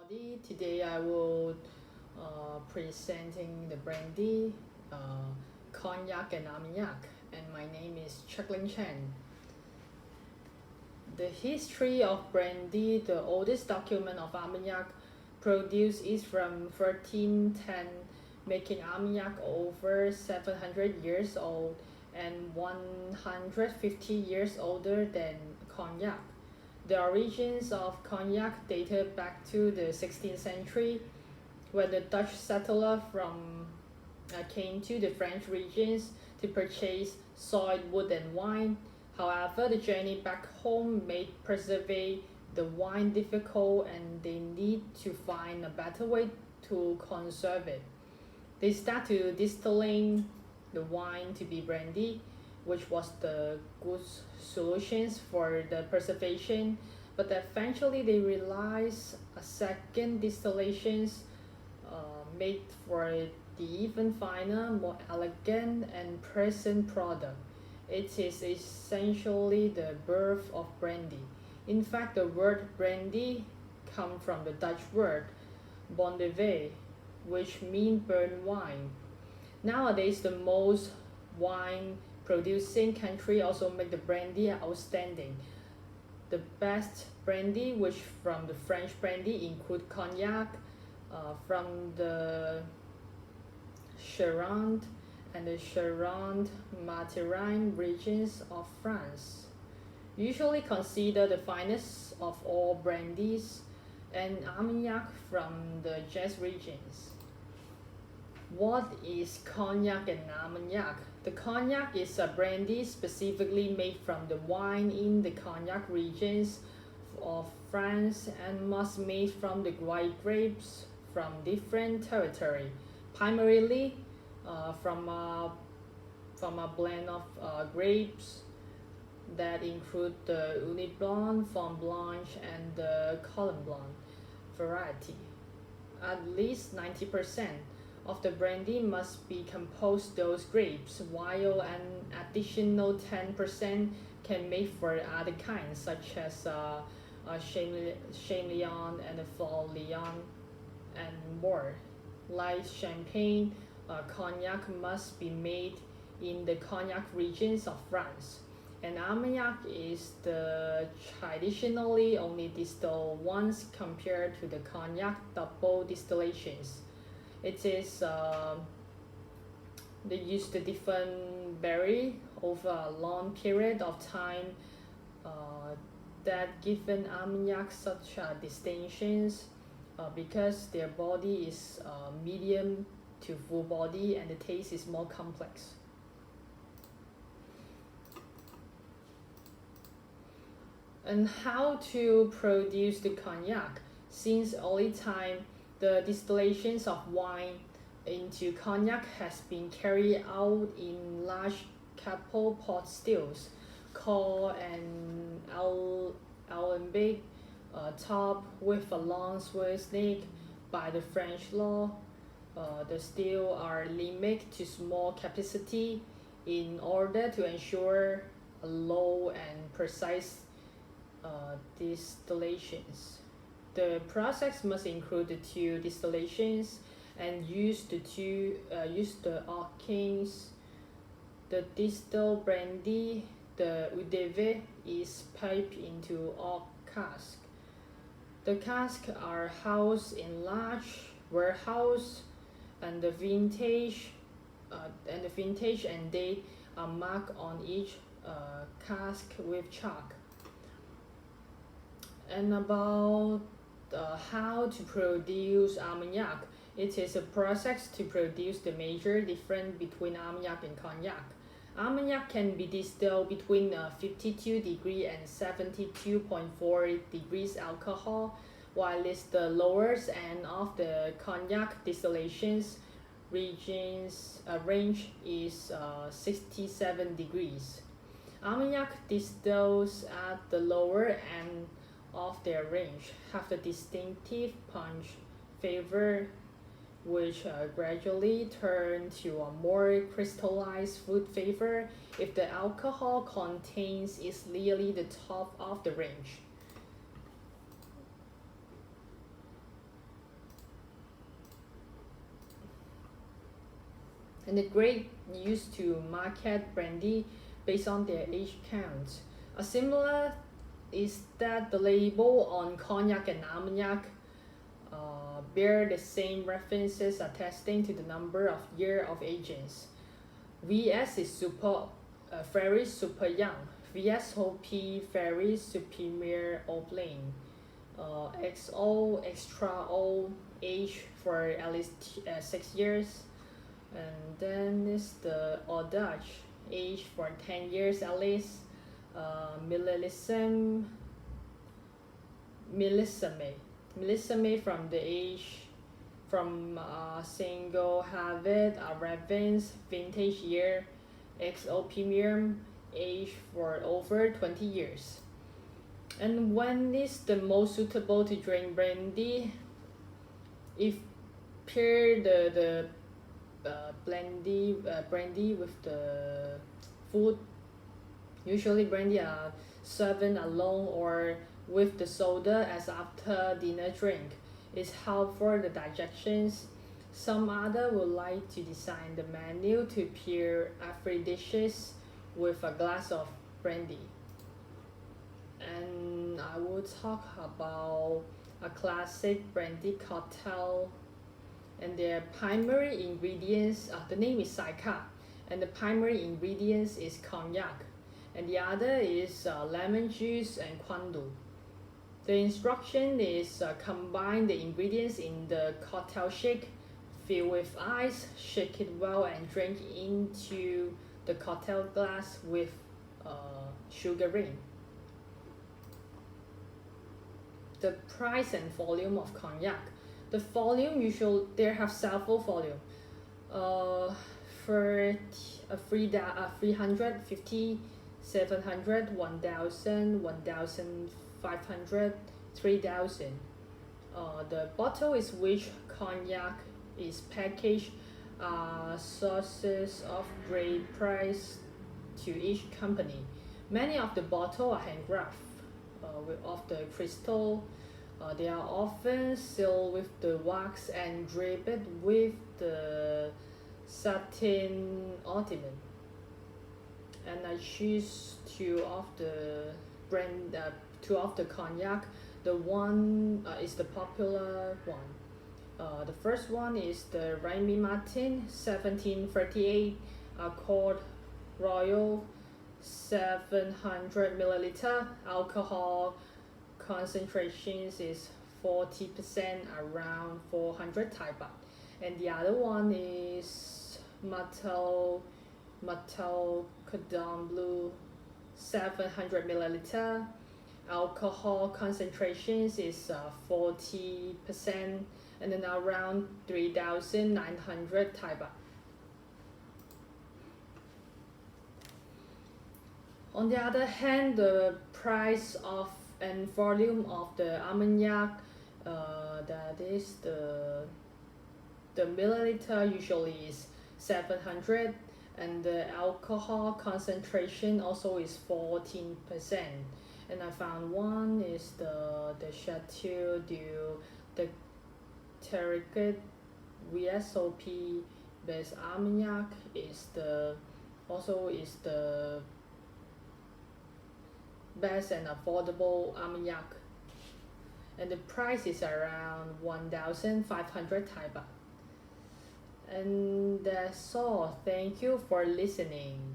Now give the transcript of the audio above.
everybody. Today I will presenting the brandy, cognac and armagnac, and my name is Chuckling Chen. The history of brandy, the oldest document of armagnac produced is from 1310, making armagnac over 700 years old and 150 years older than cognac. The origins of cognac dated back to the 16th century, when the Dutch settler came to the French regions to purchase soy, wood, and wine. However, the journey back home made preserving the wine difficult, and they need to find a better way to conserve it. They start to distilling the wine to be brandy, which was the good solutions for the preservation, but eventually they realized a second distillations made for the even finer, more elegant and present product. It is essentially the birth of brandy. In fact, the word brandy comes from the Dutch word bondeve, which means burnt wine. Nowadays, the most wine producing country also make the brandy outstanding. The best brandy, which from the French brandy, include cognac, from the Charente and the Charente-Maritime regions of France. Usually considered the finest of all brandies, and armagnac from the Jazz regions. What is cognac and armagnac? The cognac is a brandy specifically made from the wine in the cognac regions of France and was made from the white grapes from different territory, primarily from a blend of grapes that include the Uni Blanc, Fond Blanche, and the Colin Blanc variety. At least 90% of the brandy must be composed those grapes, while an additional 10% can make for other kinds such as Chameleon and Fleur Lion and more. Like champagne, cognac must be made in the cognac regions of France, and armagnac is the traditionally only distilled once compared to the cognac double distillations. It is they use the different berry over a long period of time that given armagnac such distinctions because their body is medium to full body and the taste is more complex. And how to produce the cognac? Since early time, the distillations of wine into cognac has been carried out in large couple pot stills called an alembic, top with a long sway snake. By the French law, the stills are limited to small capacity in order to ensure a low and precise distillations. The process must include the two distillations and use the oakings. The distilled brandy, the eau de vie, is piped into oak cask. The casks are housed in large warehouse, and the vintage and date are marked on each cask with chalk. And about how to produce armagnac. It is a process to produce the major difference between armagnac and cognac. Armagnac can be distilled between 52 degrees and 72.4 degrees alcohol, while the lower end of the cognac distillations range is 67 degrees. Armagnac distills at the lower end of their range have the distinctive punch flavor, which gradually turn to a more crystallized fruit flavor if the alcohol contains is nearly the top of the range. And the grade used to market brandy based on their age count. A similar is that the label on cognac and armagnac bear the same references attesting to the number of year of ages. VS is very super young. VSOP very superior or plain. XO extra old age for at least 6 years. And then is the Audace age for 10 years at least. Millésime from the age from single habit Ravens vintage year. XO premium age for over 20 years. And when is the most suitable to drink brandy? If pair the brandy with the food, usually brandy are served alone or with the soda as after dinner drink. It's helpful for the digestions. Some other would like to design the menu to pair every dishes with a glass of brandy. And I will talk about a classic brandy cocktail, and their primary ingredients, the name is Saika, and the primary ingredients is cognac, and the other is lemon juice and kwandu. The instruction is combine the ingredients in the cocktail shake, fill with ice, shake it well and drink into the cocktail glass with sugaring. The price and volume of cognac. The volume usually there have several volume. For 350, 700, 1000, 1500, 3000. The bottle is which cognac is packaged. Sources of great price to each company. Many of the bottle are handcrafted of the crystal. They are often sealed with the wax and draped with the satin ornament. And I choose two of the cognac. The one is the popular one. The first one is the Remy Martin 1738 Accord Royal 700 milliliter. Alcohol concentrations is 40%, around 400 Thai baht. And the other one is Cordon Bleu 700 milliliter. Alcohol concentrations is 40%, and then around 3,900 Thai baht. On the other hand, the price of and volume of the armagnac, that is the milliliter usually is 700, and the alcohol concentration also is 14%. And I found one is the Chateau de Terriquet VSOP based armagnac is the best and affordable armagnac, and the price is around 1,500 Thai baht. And that's all. Thank you for listening.